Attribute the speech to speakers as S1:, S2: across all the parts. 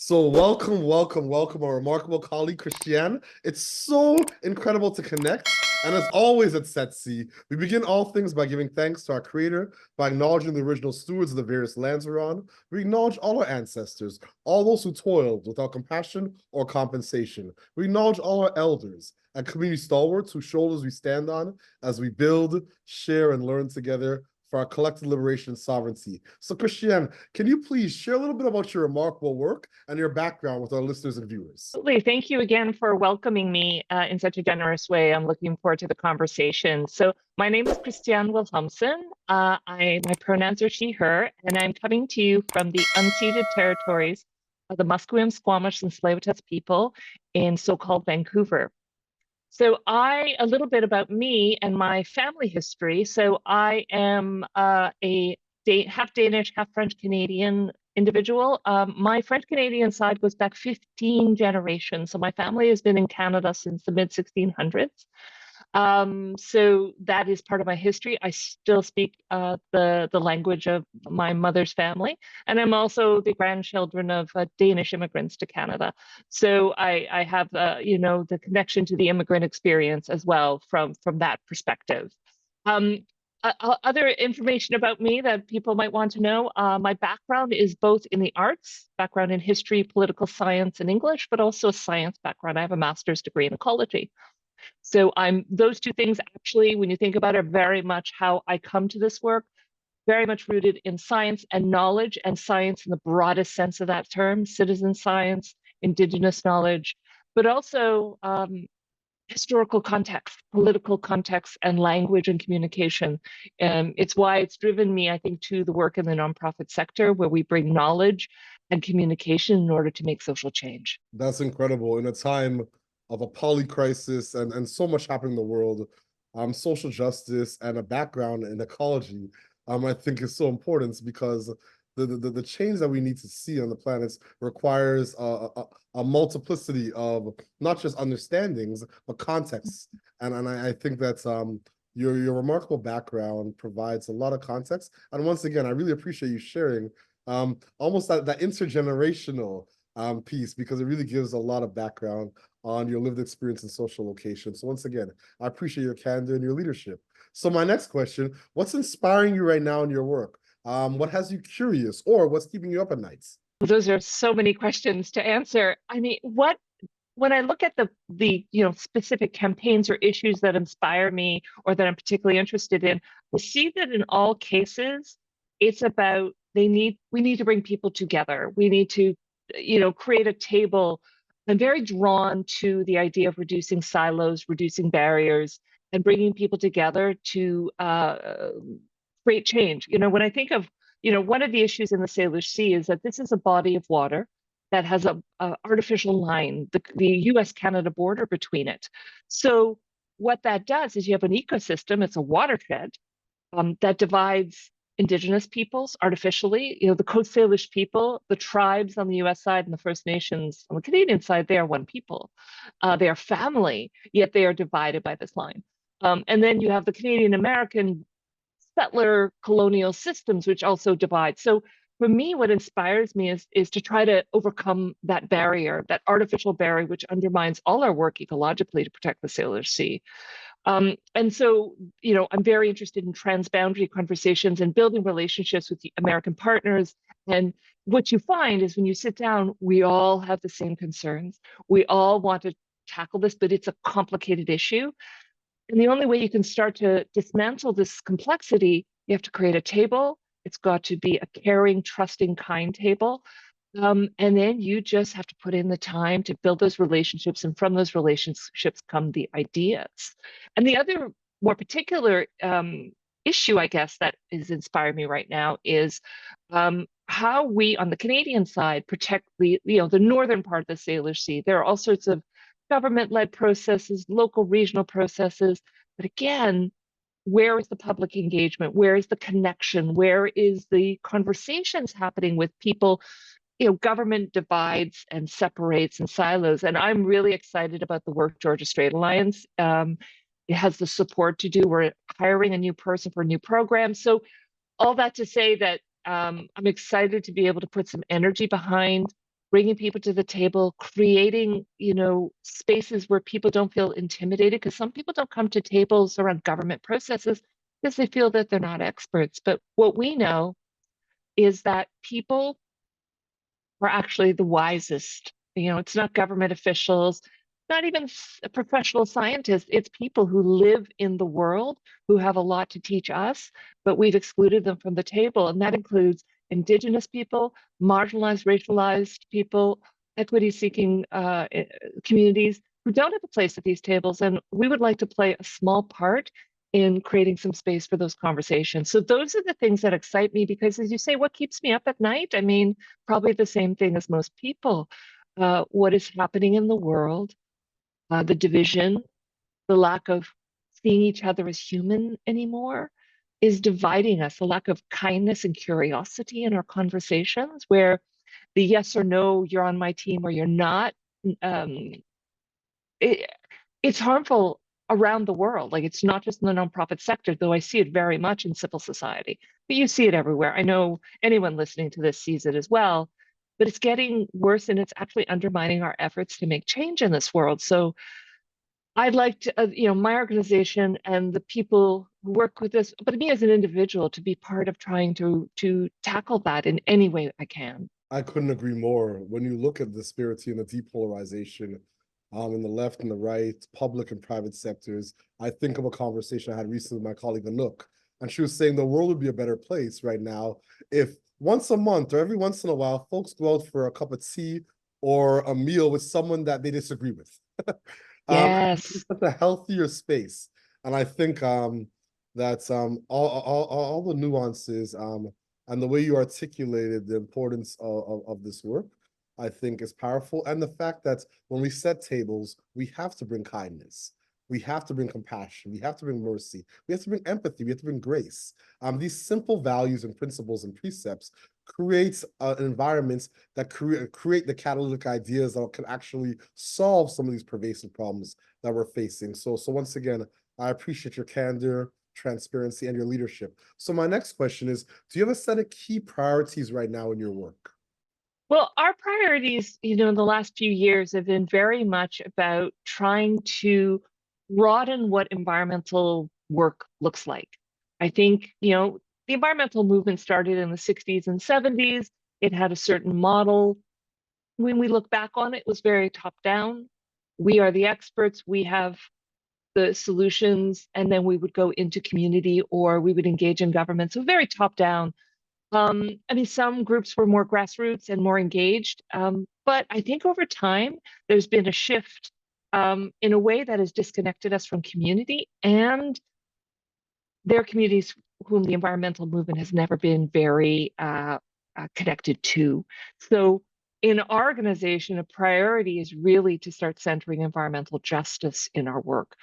S1: So welcome, our remarkable colleague, Christianne. It's so incredible to connect. And as always at Setsi, we begin all things by giving thanks to our creator, by acknowledging the original stewards of the various lands we're on. We acknowledge all our ancestors, all those who toiled without compassion or compensation. We acknowledge all our elders and community stalwarts whose shoulders we stand on as we build, share, and learn together for our collective liberation and sovereignty. So Christianne, can you please share a little bit about your remarkable work and your background with our listeners and viewers?
S2: Absolutely. Thank you again for welcoming me in such a generous way. I'm looking forward to the conversation. So my name is Christianne Wilhelmson. My pronouns are she, her, and I'm coming to you from the unceded territories of the Musqueam, Squamish, and Tsleil-Waututh people in so-called Vancouver. So a little bit about me and my family history. So I am half Danish, half French Canadian individual. My French Canadian side goes back 15 generations. So my family has been in Canada since the mid 1600s. So that is part of my history. I still speak the language of my mother's family, and I'm also the grandchildren of Danish immigrants to Canada. So I have the connection to the immigrant experience as well from that perspective. Um, Other information about me that people might want to know, my background is both in the arts, background in history, political science, and English, but also a science background. I have a master's degree in ecology. So those two things actually, when you think about it, are very much how I come to this work, very much rooted in science and knowledge, and science in the broadest sense of that term, citizen science, indigenous knowledge, but also historical context, political context, and language and communication. It's why it's driven me, I think, to the work in the nonprofit sector, where we bring knowledge and communication in order to make social change.
S1: That's incredible. In a time of a poly crisis and so much happening in the world, social justice and a background in ecology, I think is so important because the change that we need to see on the planets requires a multiplicity of not just understandings, but contexts. And I think that your remarkable background provides a lot of context. And once again, I really appreciate you sharing almost that intergenerational piece, because it really gives a lot of background on your lived experience in social location. So once again, I appreciate your candor and your leadership. So my next question, what's inspiring you right now in your work? What has you curious, or what's keeping you up at nights?
S2: Those are so many questions to answer. I mean, when I look at the specific campaigns or issues that inspire me or that I'm particularly interested in, I see that in all cases, it's about we need to bring people together. We need to, create a table. I'm very drawn to the idea of reducing silos, reducing barriers, and bringing people together to create change. When I think of, one of the issues in the Salish Sea is that this is a body of water that has a artificial line, the US-Canada border between it. So what that does is you have an ecosystem, it's a watershed that divides Indigenous peoples artificially. The Coast Salish people, the tribes on the US side and the First Nations on the Canadian side, they are one people. They are family, yet they are divided by this line. And then you have the Canadian American settler colonial systems, which also divide. So for me, what inspires me is to try to overcome that barrier, that artificial barrier, which undermines all our work ecologically to protect the Salish Sea. And so, I'm very interested in transboundary conversations and building relationships with the American partners. And what you find is when you sit down, we all have the same concerns. We all want to tackle this, but it's a complicated issue. And the only way you can start to dismantle this complexity, you have to create a table. It's got to be a caring, trusting, kind table. And then you just have to put in the time to build those relationships. And from those relationships come the ideas. And the other more particular issue, I guess, that is inspiring me right now is how we on the Canadian side protect the northern part of the Salish Sea. There are all sorts of government-led processes, local, regional processes. But again, where is the public engagement? Where is the connection? Where is the conversations happening with people? Government divides and separates and silos. And I'm really excited about the work Georgia Strait Alliance. It has the support to do. We're hiring a new person for a new program. So all that to say that I'm excited to be able to put some energy behind bringing people to the table, creating, spaces where people don't feel intimidated, because some people don't come to tables around government processes because they feel that they're not experts. But what we know is that people are actually the wisest. It's not government officials, not even professional scientists. It's people who live in the world who have a lot to teach us, but we've excluded them from the table. And that includes Indigenous people, marginalized, racialized people, equity-seeking communities who don't have a place at these tables. And we would like to play a small part in creating some space for those conversations. So those are the things that excite me because, as you say, what keeps me up at night? I mean, probably the same thing as most people. What is happening in the world, the division, the lack of seeing each other as human anymore is dividing us. The lack of kindness and curiosity in our conversations, where the yes or no, you're on my team or you're not, um, it, it's harmful around the world. Like, it's not just in the nonprofit sector, though I see it very much in civil society, but you see it everywhere. I know anyone listening to this sees it as well, but it's getting worse and it's actually undermining our efforts to make change in this world. So I'd like to, my organization and the people who work with this, but me as an individual, to be part of trying to tackle that in any way I can.
S1: I couldn't agree more. When you look at the disparity and the depolarization in the left and the right, public and private sectors, I think of a conversation I had recently with my colleague Anouk, and she was saying the world would be a better place right now if once a month or every once in a while, folks go out for a cup of tea or a meal with someone that they disagree with.
S2: Yes.
S1: It's a healthier space. And I think that all the nuances and the way you articulated the importance of this work, I think is powerful. And the fact that when we set tables, we have to bring kindness. We have to bring compassion. We have to bring mercy. We have to bring empathy. We have to bring grace. These simple values and principles and precepts creates environments that create the catalytic ideas that can actually solve some of these pervasive problems that we're facing. So once again, I appreciate your candor, transparency, and your leadership. So my next question is, do you have a set of key priorities right now in your work?
S2: Well, our priorities, in the last few years have been very much about trying to broaden what environmental work looks like. I think, the environmental movement started in the 60s and 70s. It had a certain model. When we look back on it, it was very top down. We are the experts, we have the solutions, and then we would go into community or we would engage in government. So very top down. I mean, some groups were more grassroots and more engaged, but I think over time there's been a shift in a way that has disconnected us from community, and their communities whom the environmental movement has never been very connected to. So in our organization, a priority is really to start centering environmental justice in our work.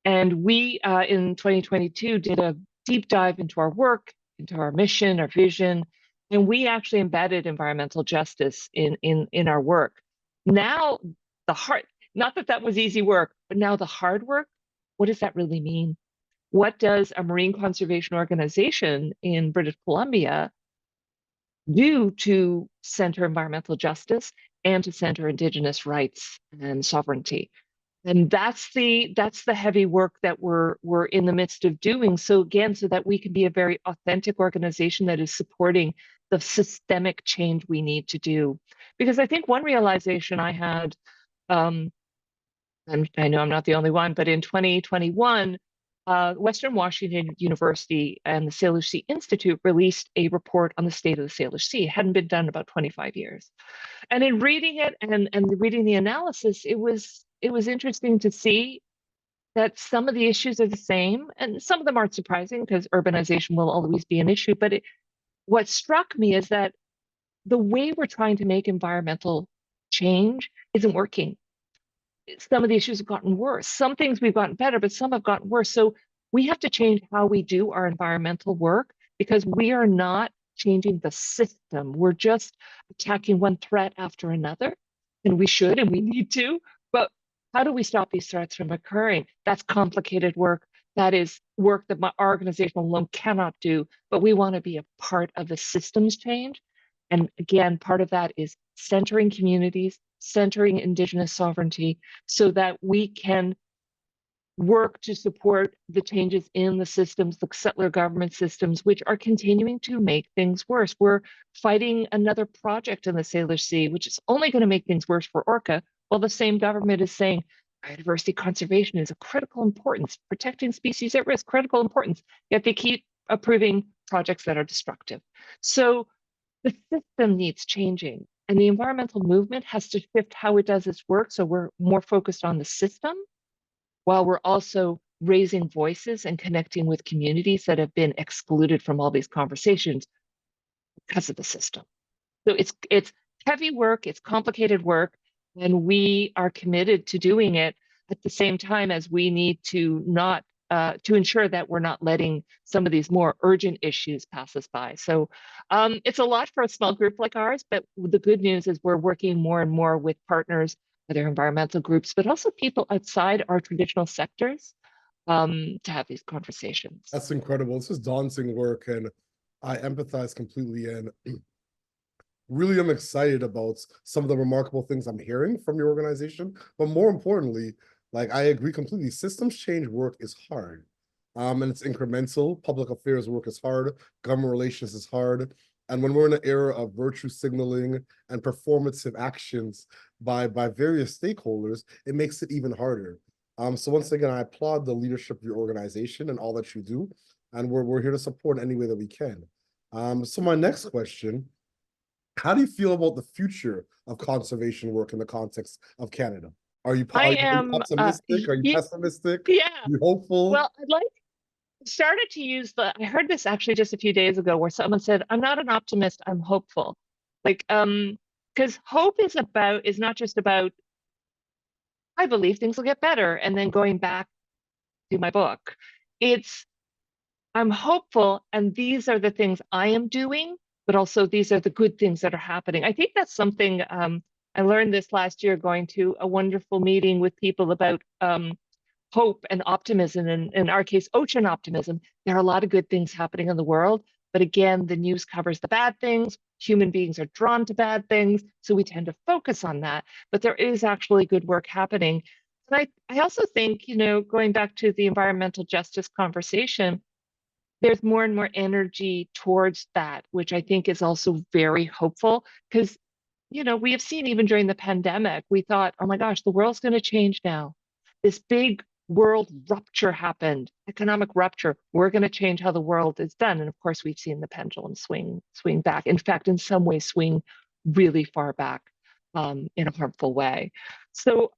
S2: And we, in 2022, did a deep dive into our work, into our mission, our vision, and we actually embedded environmental justice in our work. Now, not that was easy work, but now the hard work, what does that really mean? What does a marine conservation organization in British Columbia do to center environmental justice and to center Indigenous rights and sovereignty? And that's the heavy work that we're in the midst of doing. So again, so that we can be a very authentic organization that is supporting the systemic change we need to do. Because I think one realization I had, and I know I'm not the only one, but in 2021, Western Washington University and the Salish Sea Institute released a report on the state of the Salish Sea. It hadn't been done in about 25 years. And in reading it and reading the analysis, it was interesting to see that some of the issues are the same, and some of them aren't surprising because urbanization will always be an issue. But what struck me is that the way we're trying to make environmental change isn't working. Some of the issues have gotten worse. Some things we've gotten better, but some have gotten worse. So we have to change how we do our environmental work because we are not changing the system. We're just attacking one threat after another, and we should and we need to. But how do we stop these threats from occurring? That's complicated work. That is work that our organization alone cannot do, but we want to be a part of the systems change. And again, part of that is centering communities, centering Indigenous sovereignty, so that we can work to support the changes in the systems, the settler government systems, which are continuing to make things worse. We're fighting another project in the Salish Sea, which is only going to make things worse for orca, while the same government is saying biodiversity conservation is of critical importance, protecting species at risk, critical importance, yet they keep approving projects that are destructive. So the system needs changing, and the environmental movement has to shift how it does its work, so we're more focused on the system, while we're also raising voices and connecting with communities that have been excluded from all these conversations because of the system. So it's heavy work, it's complicated work, and we are committed to doing it at the same time as we need to not to ensure that we're not letting some of these more urgent issues pass us by. So it's a lot for a small group like ours, but the good news is we're working more and more with partners, other environmental groups, but also people outside our traditional sectors to have these conversations.
S1: That's incredible. This is daunting work, and I empathize completely. And really, I'm excited about some of the remarkable things I'm hearing from your organization. But more importantly, like, I agree completely. Systems change work is hard. And it's incremental. Public affairs work is hard. Government relations is hard. And when we're in an era of virtue signaling and performative actions by various stakeholders, it makes it even harder. So once again, I applaud the leadership of your organization and all that you do. And we're here to support in any way that we can. So my next question, how do you feel about the future of conservation work in the context of Canada? Are you optimistic? Are you pessimistic?
S2: Yeah.
S1: Are you hopeful?
S2: Well, started to use I heard this actually just a few days ago where someone said, I'm not an optimist, I'm hopeful. Like, because hope is not just about, I believe things will get better, and then going back to my book. It's, I'm hopeful, and these are the things I am doing, but also these are the good things that are happening. I think that's something I learned this last year going to a wonderful meeting with people about hope and optimism, and in our case, ocean optimism. There are a lot of good things happening in the world, but again, the news covers the bad things. Human beings are drawn to bad things, so we tend to focus on that. But there is actually good work happening. And I also think, going back to the environmental justice conversation, there's more and more energy towards that, which I think is also very hopeful because, we have seen even during the pandemic, we thought, oh my gosh, the world's going to change now. This big world rupture happened, economic rupture. We're going to change how the world is done. And of course, we've seen the pendulum swing back. In fact, in some ways, swing really far back in a harmful way. So,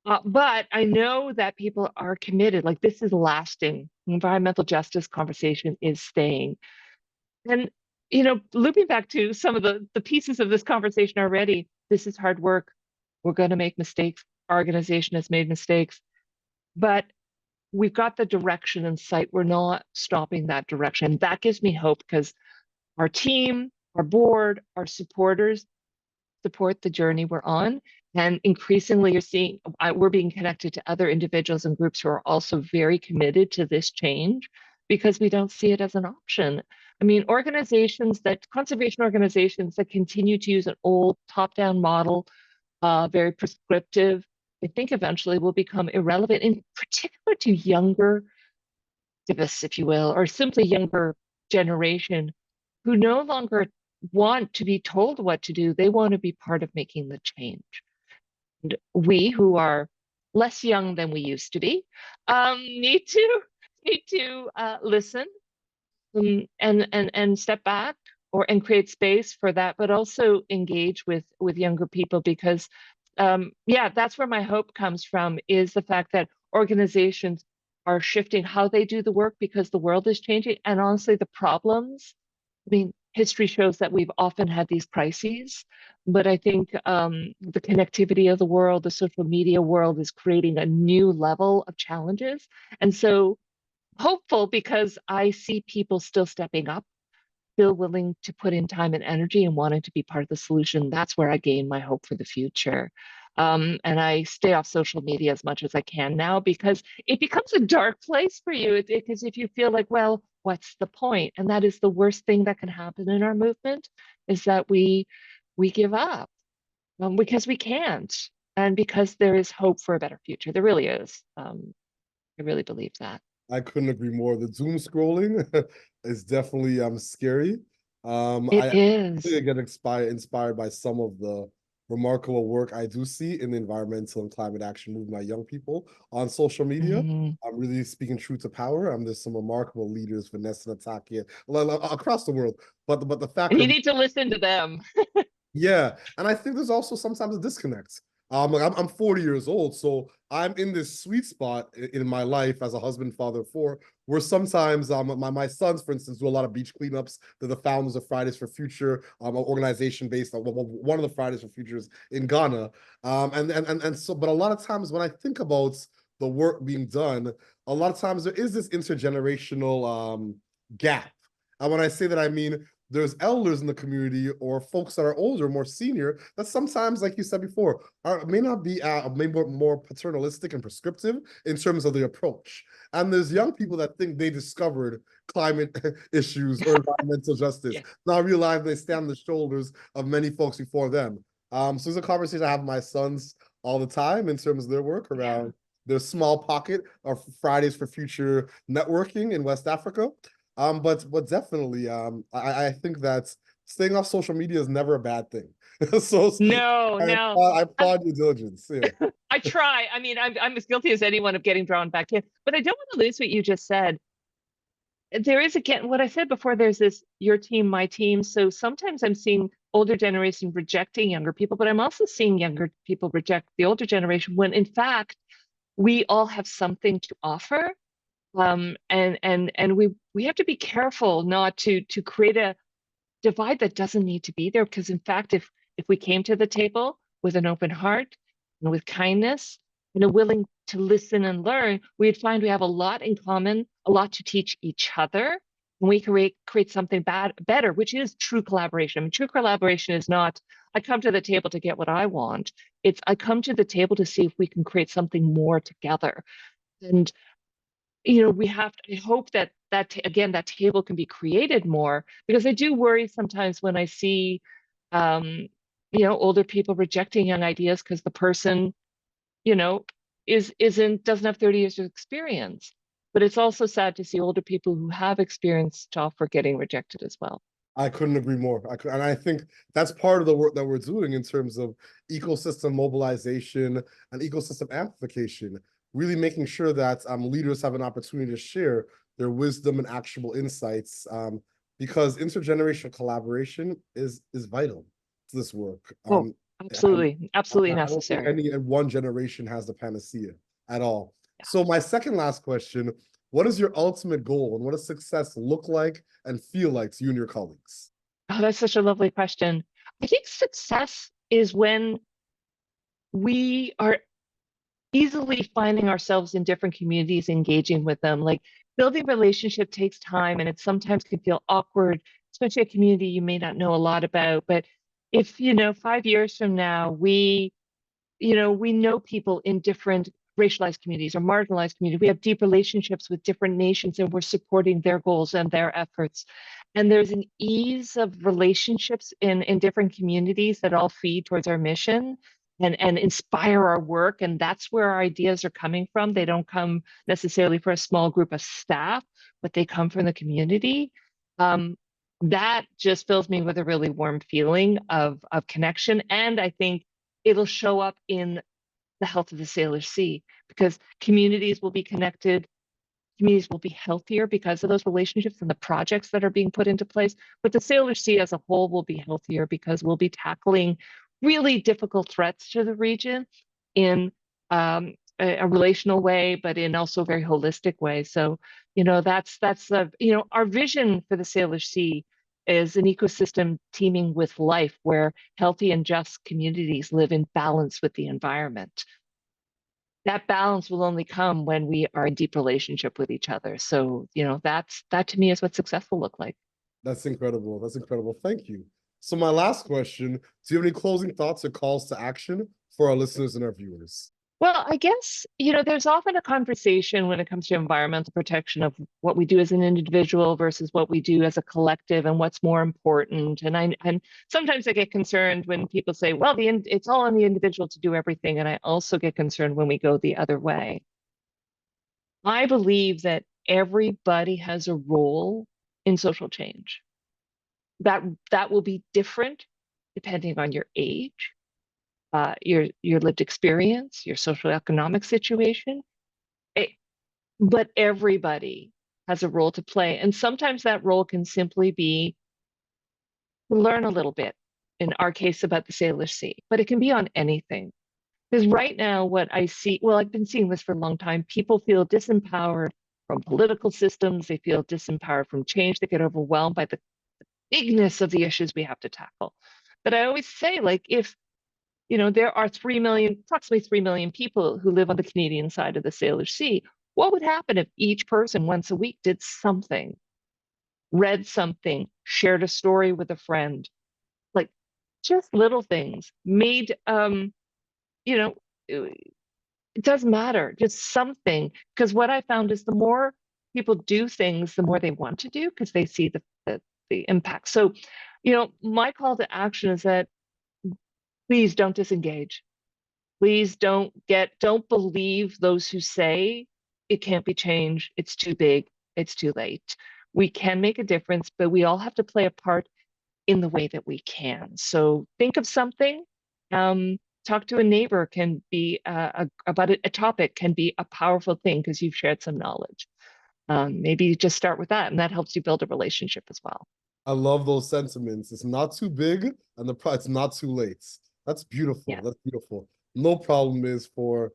S2: but I know that people are committed, like this is lasting. The environmental justice conversation is staying. And, looping back to some of the pieces of this conversation already, this is hard work. We're going to make mistakes. Our organization has made mistakes, but we've got the direction in sight. We're not stopping that direction. That gives me hope because our team, our board, our supporters support the journey we're on. And increasingly, you're seeing we're being connected to other individuals and groups who are also very committed to this change because we don't see it as an option. I mean, conservation organizations that continue to use an old top-down model, very prescriptive, I think eventually will become irrelevant, in particular to younger activists, if you will, or simply younger generation who no longer want to be told what to do. They want to be part of making the change. And we who are less young than we used to be need to listen and step back and create space for that, but also engage with younger people because that's where my hope comes from, is the fact that organizations are shifting how they do the work because the world is changing. And honestly, the problems, I mean, history shows that we've often had these crises, but I think the connectivity of the world, the social media world is creating a new level of challenges. And so hopeful because I see people still stepping up. still willing to put in time and energy and wanting to be part of the solution, that's where I gain my hope for the future. And I stay off social media as much as I can now because it becomes a dark place for you. Because if you feel like, well, what's the point? And that is the worst thing that can happen in our movement is that we give up because we can't, and because there is hope for a better future. There really is. I really believe that.
S1: I couldn't agree more. The doom scrolling is definitely scary.
S2: It
S1: I
S2: is.
S1: really get inspired by some of the remarkable work I do see in the environmental and climate action movement by young people on social media.
S2: Mhm.
S1: I'm really speaking truth to power. There's some remarkable leaders, Vanessa Natakia, across the world. But the fact
S2: And you
S1: of
S2: need to listen to them.
S1: yeah, and I think there's also sometimes a disconnect. Like I'm 40 years old, so I'm in this sweet spot in my life as a husband, father of four, where sometimes my sons, for instance, do a lot of beach cleanups. They're the founders of Fridays for Future, an organization based on one of the Fridays for Futures in Ghana. And so, but a lot of times when I think about the work being done, a lot of times there is this intergenerational gap. And when I say that, I mean there's elders in the community or folks that are older, more senior, that sometimes, like you said before, may not be maybe more paternalistic and prescriptive in terms of the approach. And there's young people that think they discovered climate issues or environmental justice,
S2: Yeah.
S1: now realize they stand on the shoulders of many folks before them. So there's a conversation I have with my sons all the time in terms of their work around their small pocket of Fridays for Future networking in West Africa. But definitely, I think that staying off social media is never a bad thing. So
S2: No, no.
S1: I applaud your diligence. Yeah.
S2: I try. I mean, I'm as guilty as anyone of getting drawn back in, but I don't want to lose what you just said. There is, again, what I said before, there's this your team, my team. So sometimes I'm seeing older generation rejecting younger people, but I'm also seeing younger people reject the older generation when in fact we all have something to offer. And we have to be careful not to create a divide that doesn't need to be there, because in fact if we came to the table with an open heart and with kindness and a willing to listen and learn, we'd find we have a lot in common, a lot to teach each other, and we create something better, which is true collaboration. I mean, true collaboration is not I come to the table to get what I want. It's I come to the table to see if we can create something more together. And we have to, I hope that again, that table can be created more, because I do worry sometimes when I see, um, older people rejecting young ideas because the person, you know, doesn't have 30 years of experience. But it's also sad to see older people who have experience to offer getting rejected as well.
S1: I couldn't agree more. And I think that's part of the work that we're doing in terms of ecosystem mobilization and ecosystem amplification, really making sure that leaders have an opportunity to share their wisdom and actionable insights, because intergenerational collaboration is vital to this work.
S2: Oh,
S1: And
S2: absolutely, absolutely
S1: I don't think
S2: necessary.
S1: any one generation has the panacea at all.
S2: Yeah.
S1: So my second last question, what is your ultimate goal and what does success look like and feel like to you and your colleagues?
S2: Oh, that's such a lovely question. I think success is when we are easily finding ourselves in different communities, engaging with them. Like building relationship takes time and it sometimes can feel awkward, especially a community you may not know a lot about. But if, 5 years from now, we know people in different racialized communities or marginalized communities. We have deep relationships with different nations and we're supporting their goals and their efforts. And there's an ease of relationships in different communities that all feed towards our mission and inspire our work. And that's where our ideas are coming from. They don't come necessarily for a small group of staff, but they come from the community. That just fills me with a really warm feeling of connection. And I think it'll show up in the health of the Salish Sea, because communities will be connected, communities will be healthier because of those relationships and the projects that are being put into place. But the Salish Sea as a whole will be healthier because we'll be tackling really difficult threats to the region in a relational way, but in also a very holistic way. So, that's our vision for the Salish Sea is an ecosystem teeming with life where healthy and just communities live in balance with the environment. That balance will only come when we are in deep relationship with each other. So, that to me is what success will look like.
S1: That's incredible. That's incredible. Thank you. So my last question, do you have any closing thoughts or calls to action for our listeners and our viewers?
S2: Well, I guess, there's often a conversation when it comes to environmental protection of what we do as an individual versus what we do as a collective and what's more important. And sometimes I get concerned when people say, well, it's all on the individual to do everything. And I also get concerned when we go the other way. I believe that everybody has a role in social change. That will be different depending on your age, your lived experience, your social economic situation. But everybody has a role to play. And sometimes that role can simply be to learn a little bit, in our case about the Salish Sea, but it can be on anything. Because right now, what I see, well, I've been seeing this for a long time, people feel disempowered from political systems, they feel disempowered from change, they get overwhelmed by the bigness of the issues we have to tackle. But I always say, like, if there are approximately 3 million people who live on the Canadian side of the Salish Sea. What would happen if each person once a week did something, read something, shared a story with a friend, like just little things made, it doesn't matter, just something. Because what I found is the more people do things, the more they want to do because they see the impact. So, my call to action is that please don't disengage. Please don't believe those who say it can't be changed, it's too big, it's too late. We can make a difference, but we all have to play a part in the way that we can. So think of something, talk to a neighbor can be about a topic can be a powerful thing because you've shared some knowledge. Maybe just start with that, and that helps you build a relationship as well.
S1: I love those sentiments. It's not too big and it's not too late. That's beautiful.
S2: Yeah.
S1: That's beautiful. No problem is for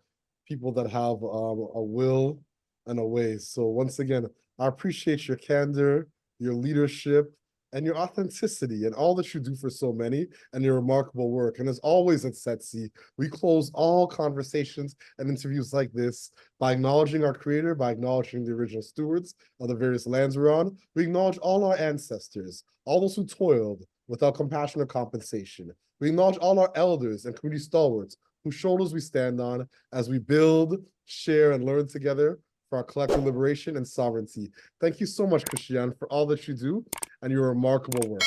S1: people that have a will and a way. So once again, I appreciate your candor, your leadership, and your authenticity and all that you do for so many and your remarkable work. And as always at Setsi, we close all conversations and interviews like this by acknowledging our creator, by acknowledging the original stewards of the various lands we're on. We acknowledge all our ancestors, all those who toiled without compassion or compensation. We acknowledge all our elders and community stalwarts whose shoulders we stand on as we build, share, and learn together for our collective liberation and sovereignty. Thank you so much, Christianne, for all that you do and your remarkable work.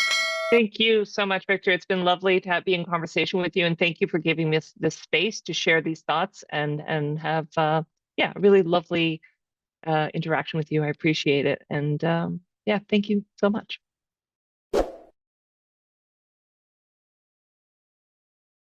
S2: Thank you so much, Victor. It's been lovely to be in conversation with you, and thank you for giving me this space to share these thoughts and have a really lovely interaction with you. I appreciate it, and thank you so much.